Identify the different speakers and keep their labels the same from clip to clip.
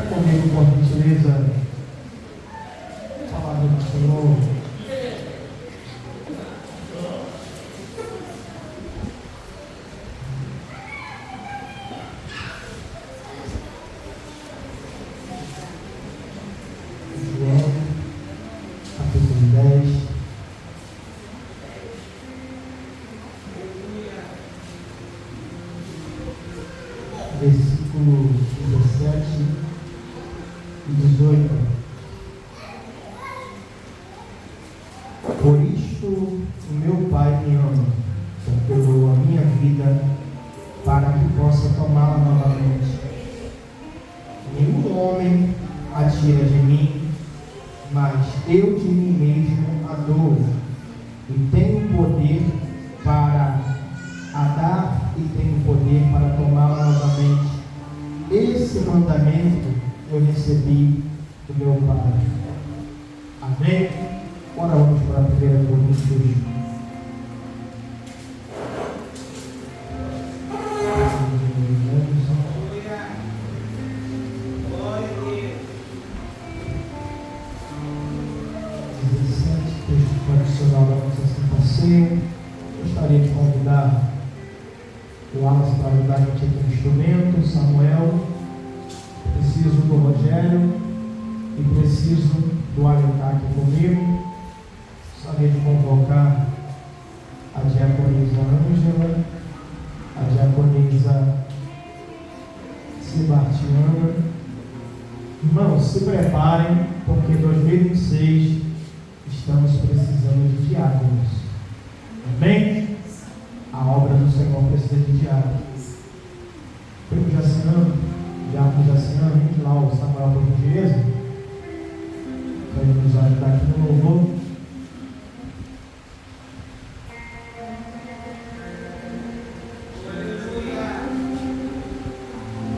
Speaker 1: comigo, por gentileza, a palavra do Senhor. João, capítulo 10. Versículo 17 e 18. Por isto o meu Pai me ama, porque eu dou a minha vida para que possa tomá-la novamente. Nenhum homem a tira de mim, mas eu de mim mesmo a dou, e tenho poder para a dar e tenho poder para tomá-la novamente. Esse mandamento eu recebi do meu Pai. Amém? Agora vamos para a 1 Coríntios. Texto tradicional da nossa Santa. Gostaria de convidar o Alas para ajudar a gente aqui no instrumento, Samuel, preciso do Rogério e preciso do Alencar aqui comigo. Gostaria de convocar a diaconisa Ângela, a diaconisa Sebastiana. Irmãos, se preparem, porque em 2026 estamos precisando de diáconos. Amém? A obra do Senhor precisa de diáconos. Primo Jaciano, diácono Jaciano, vem de lá o Samuel por gentileza, para ele nos ajudar aqui no louvor.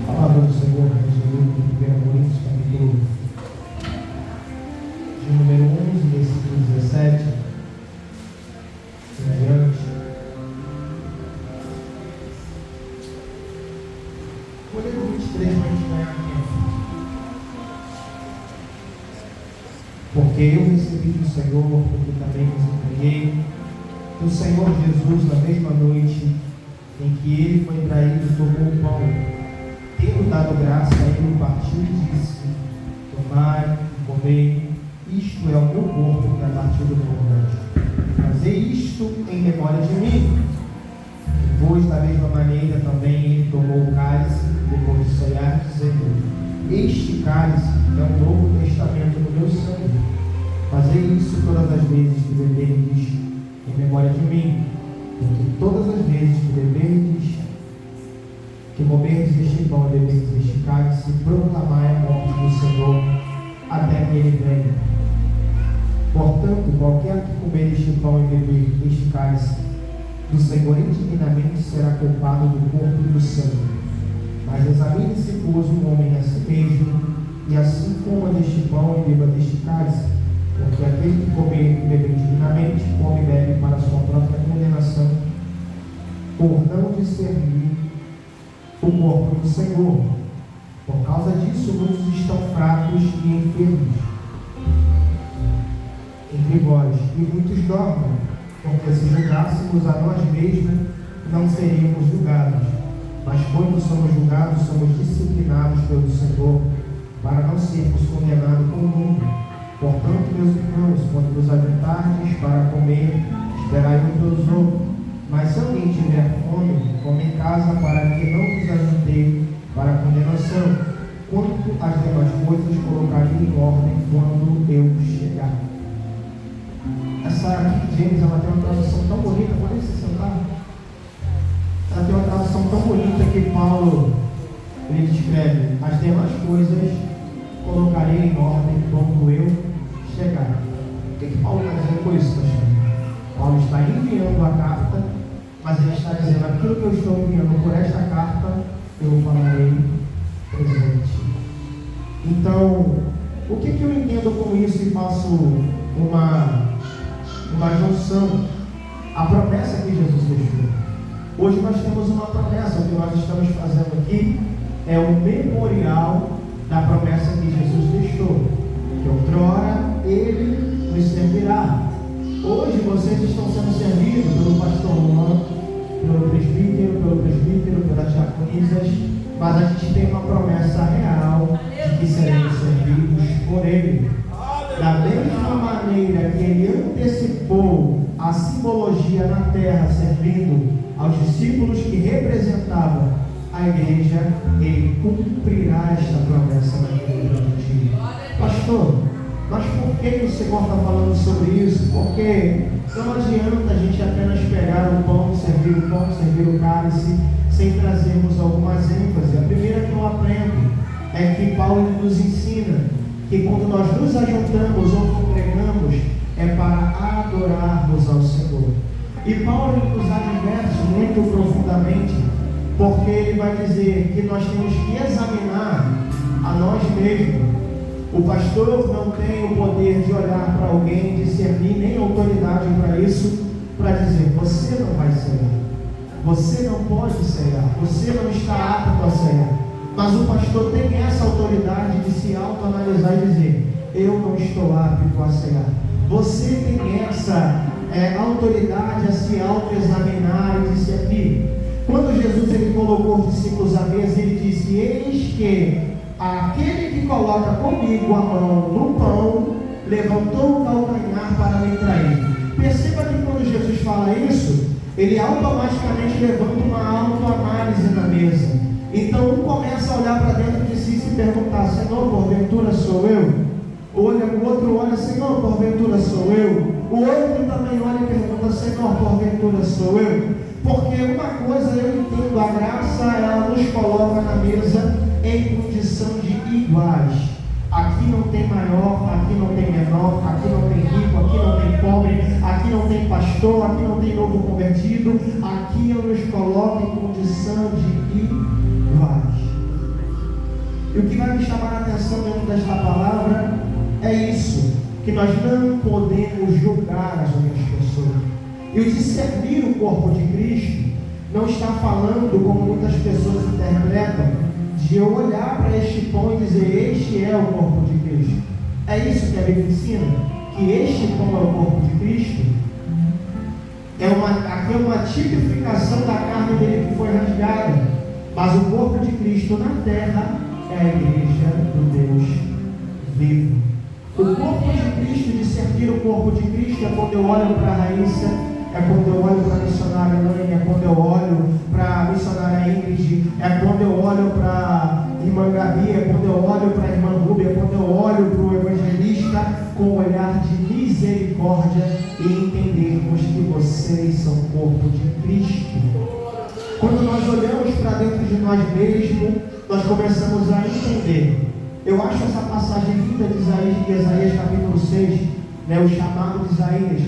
Speaker 1: A palavra do Senhor resumido em 1 Coríntios, capítulo de número 11, versículo 17 em diante. Vou ler o 23 para a gente ganhar tempo. Porque eu recebi do Senhor, porque também vos entreguei, que o Senhor Jesus, na mesma noite em que ele foi traído, tomou o pão, tendo dado graça a ele, partiu e disse: tomai, comei, isto é o meu corpo que é partido por vós. Fazei isto em memória de mim. Depois, da mesma maneira, também ele tomou o cálice, depois de ceiar, dizendo: este cálice é um novo testamento no meu sangue. Fazei isso todas as vezes que beberdes em memória de mim. Porque todas as vezes que beberdes, que comerdes este pão e beberdes este cálice, proclamai a morte do Senhor até que ele venha. Portanto, qualquer que comer este pão e beber este cálice do Senhor indignamente será culpado do corpo e do sangue. Mas examine-se, pois, o homem a si mesmo, e assim coma deste pão e beba deste cálice. Porque aquele que comer e beber indignamente, come e bebe para a sua própria condenação, por não discernir o corpo do Senhor. Por causa disso, muitos estão fracos e enfermos entre vós, e muitos dormem, porque se julgássemos a nós mesmos, não seríamos julgados. Mas quando somos julgados, somos disciplinados pelo Senhor, para não sermos condenados com o mundo. Portanto, meus irmãos, quando vos ajuntardes para comer, esperai um pelos outros. Mas se alguém tiver fome, come em casa, para que não vos ajuntei para a condenação. Quanto às demais coisas, colocarei em ordem quando eu chegar. Essa King James, ela tem uma tradução tão bonita, pode se sentar? Ela tem uma tradução tão bonita que Paulo, ele descreve: as demais coisas colocarei em ordem quando eu chegar. O que Paulo está dizendo com isso, pastor? Paulo está enviando a carta, mas ele está dizendo: aquilo que eu estou enviando por esta carta, eu falarei presente. Então, o que eu entendo com isso e faço uma junção? A promessa que Jesus deixou. Hoje nós temos uma promessa. O que nós estamos fazendo aqui é um memorial da promessa que Jesus deixou, que outrora Ele nos servirá. Hoje vocês estão sendo servidos pelo pastor Juan, pelo presbítero, pelas diaconisas, mas a gente tem uma promessa real de que seremos servidos por Ele. Da mesma maneira que Ele antecipou a simbologia na terra, servindo aos discípulos que representavam a igreja, Ele cumprirá esta promessa na vida do dia. Pastor, mas por que o Senhor está falando sobre isso? Porque não adianta a gente apenas pegar o pão, servir o cálice, sem trazermos algumas ênfases. A primeira que eu aprendo é que Paulo nos ensina que quando nós nos ajuntamos ou congregamos, é para adorarmos ao Senhor. E Paulo nos adverte muito profundamente, porque ele vai dizer que nós temos que examinar a nós mesmos. O pastor não tem o poder de olhar para alguém, discernir, nem autoridade para isso, para dizer: você não vai cear, você não pode cear, você não está apto a cear. Mas o pastor tem essa autoridade de se autoanalisar e dizer: eu não estou apto a cear. Você tem essa autoridade a se autoexaminar e discernir. Quando Jesus ele colocou os discípulos à mesa, ele disse: eis que aquele que coloca comigo a mão no pão levantou o calcanhar para me trair. Perceba que quando Jesus fala isso, ele automaticamente levanta uma autoanálise na mesa. Então um começa a olhar para dentro de si e se perguntar: Senhor, porventura sou eu? O outro olha: Senhor, porventura sou eu? O outro também olha e pergunta: Senhor, porventura sou eu? Porque uma coisa eu entendo, a graça ela nos coloca na mesa em condição de iguais. Aqui não tem maior, aqui não tem menor, aqui não tem rico, aqui não tem pobre, aqui não tem pastor, aqui não tem novo convertido. Aqui eu nos coloco em condição de iguais. E o que vai me chamar a atenção dentro desta palavra é isso, que nós não podemos julgar as outras pessoas. E o discernir o corpo de Cristo não está falando, como muitas pessoas interpretam, de eu olhar para este pão e dizer: este é o corpo de Cristo. É isso que a Bíblia ensina, que este pão é o corpo de Cristo. Aqui é uma tipificação da carne dele que foi rasgada, mas o corpo de Cristo na terra é a igreja do Deus vivo. O corpo de Cristo, discernir o corpo de Cristo, é quando eu olho para a Raíssa, é quando eu olho para a missionária Lane, é quando eu olho para a missionária Ingrid, é quando eu olho para a irmã Gabi, é quando eu olho para a irmã Rúbia, é quando eu olho para o evangelista com um olhar de misericórdia e entendermos que vocês são o corpo de Cristo. Quando nós olhamos para dentro de nós mesmos, nós começamos a entender. Eu acho essa passagem linda de Isaías capítulo 6, o chamado de Isaías.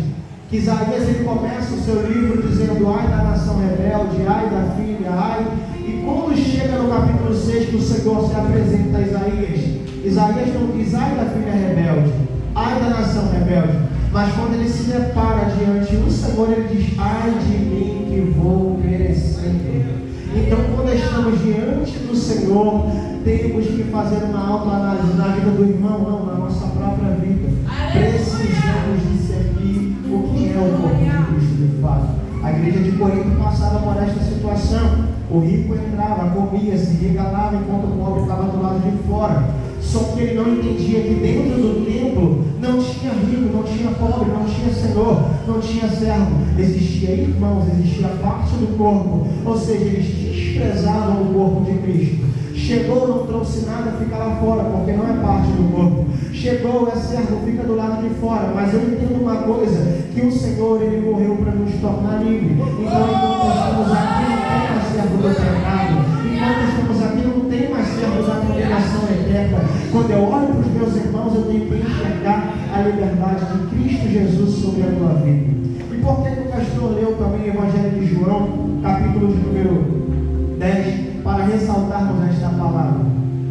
Speaker 1: Que Isaías ele começa o seu livro dizendo: ai da nação rebelde, ai da filha, ai. E quando chega no capítulo 6 que o Senhor se apresenta a Isaías não diz: ai da filha rebelde, ai da nação rebelde. Mas quando ele se depara diante do Senhor, ele diz: ai de mim que vou perecendo. Então, quando estamos diante do Senhor, temos que fazer uma autoanálise na vida do irmão, não, na nossa própria vida. Precisamos discernir o que é o corpo de Cristo de fato. A igreja de Corinto passava por esta situação. O rico entrava, comia, se regalava, enquanto o pobre estava do lado de fora. Só que ele não entendia que dentro do templo não tinha rico, não tinha pobre, não tinha senhor, não tinha servo. Existia irmãos, existia parte do corpo. Ou seja, eles desprezavam o corpo de Cristo. Chegou, não trouxe nada, fica lá fora, porque não é parte do corpo. Chegou, é servo, fica do lado de fora. Mas eu entendo uma coisa, que o Senhor, Ele morreu para nos tornar livres. Então, enquanto estamos aqui, não tem mais servo do pecado. Enquanto estamos aqui, não tem mais servo da condenação eterna. Quando eu olho para os meus irmãos, eu tenho que enxergar a liberdade de Cristo Jesus sobre a tua vida. E por que o pastor leu também o Evangelho de João, capítulo de número 10, para ressaltarmos esta palavra?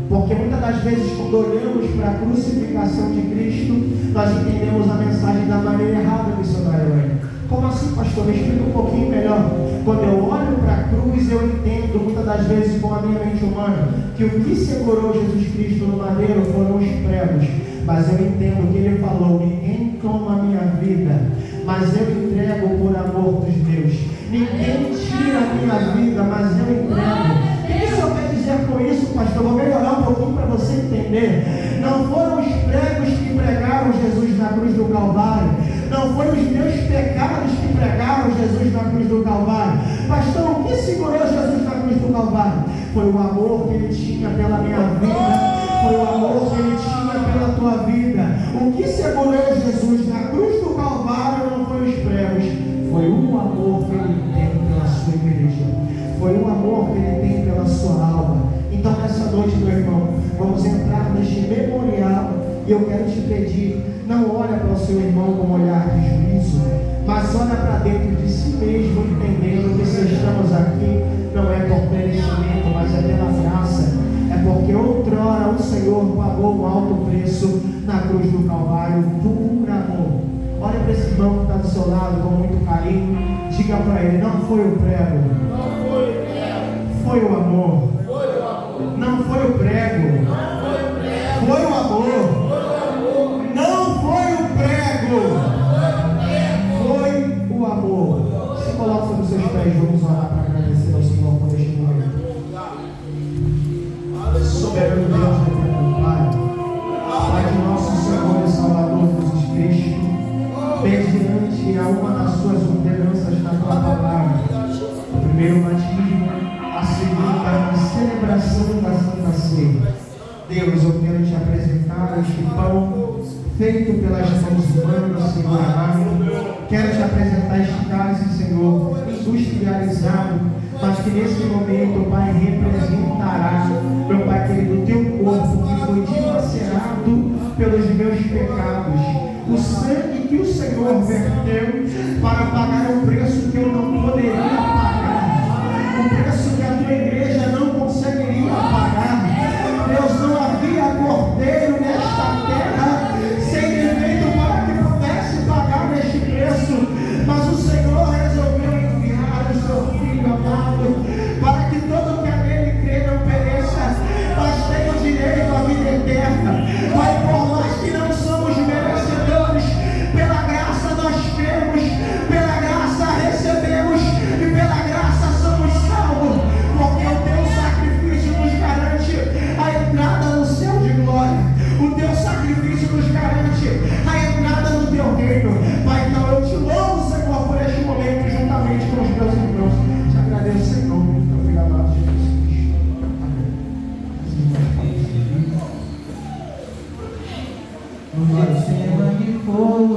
Speaker 1: Porque muitas das vezes, quando olhamos para a crucificação de Cristo, nós entendemos a mensagem da maneira errada, missionário. Como assim, pastor? Me explica um pouquinho melhor. Quando eu olho para a cruz, eu entendo, muitas das vezes com a minha mente humana, que o que segurou Jesus Cristo no madeiro foram os pregos. Mas eu entendo que ele falou: ninguém toma a minha vida, mas eu entrego por amor dos meus. Ninguém tira a minha vida, mas eu entrego. O que o senhor quer dizer com isso, pastor? Vou melhorar um pouquinho para você entender. Não foram os pregos que pregaram Jesus na cruz do Calvário. Não foram os meus pecados que pregaram Jesus na cruz do Calvário. Pastor, o que segurou Jesus na cruz do Calvário? Foi o amor que ele tinha pela minha vida. Foi o amor que ele tinha pela tua vida. O que segurou Jesus na cruz do Calvário não foi os pregos. Foi o amor que ele tem pela sua igreja. Foi o amor que ele tem pela sua alma. Então nessa noite, meu irmão, vamos entrar neste memorial. E eu quero te pedir, não olha para o seu irmão com um olhar de juízo, mas olha para dentro de si mesmo, entendendo que se estamos aqui, não é por merecimento, mas é pela graça. É porque outrora o Senhor pagou um alto preço na cruz do Calvário por amor. Olha para esse irmão que está do seu lado com muito carinho. Diga para ele: não foi o prego, foi o amor. Não foi o prego, foi o amor. Não foi o prego, foi o amor. Se coloca sobre os seus pés, vamos orar para agradecer ao Senhor por este momento. Soberano Deus, eterno Pai, Pai de nosso Senhor e Salvador Jesus Cristo, mediante a uma das suas ordenanças na tua palavra, o primeiro batismo, a segunda, a celebração da Santa Ceia. Deus, eu quero te apresentar este pão feito pelas mãos humanas, Senhor amado. Quero te apresentar este cálice, Senhor, industrializado, mas que nesse momento, Pai, representará, meu Pai querido, o teu corpo que foi dilacerado pelos meus pecados. O sangue que o Senhor verteu para pagar o preço que eu não poderia pagar, o preço que a tua igreja não conseguiria pagar. Deus, não havia cordeiro nesta terra sem defeito para que pudesse pagar este preço, mas o Senhor resolveu enviar o seu Filho amado para que todo que a nele crê não pereça, mas tenha o direito à vida eterna. Pai, por mais que não somos merecedores, pela graça nós cremos, pela graça recebemos e pela graça somos salvos, porque o teu sacrifício nos garante a entrada no céu de glória. O teu sacrifício nos garante a entrada no teu reino. Pai, então eu te louvo, Senhor, por este momento, juntamente com os meus irmãos. Te agradeço, Senhor, pelo filho amado de Jesus Cristo. Amém. Glória ao Senhor.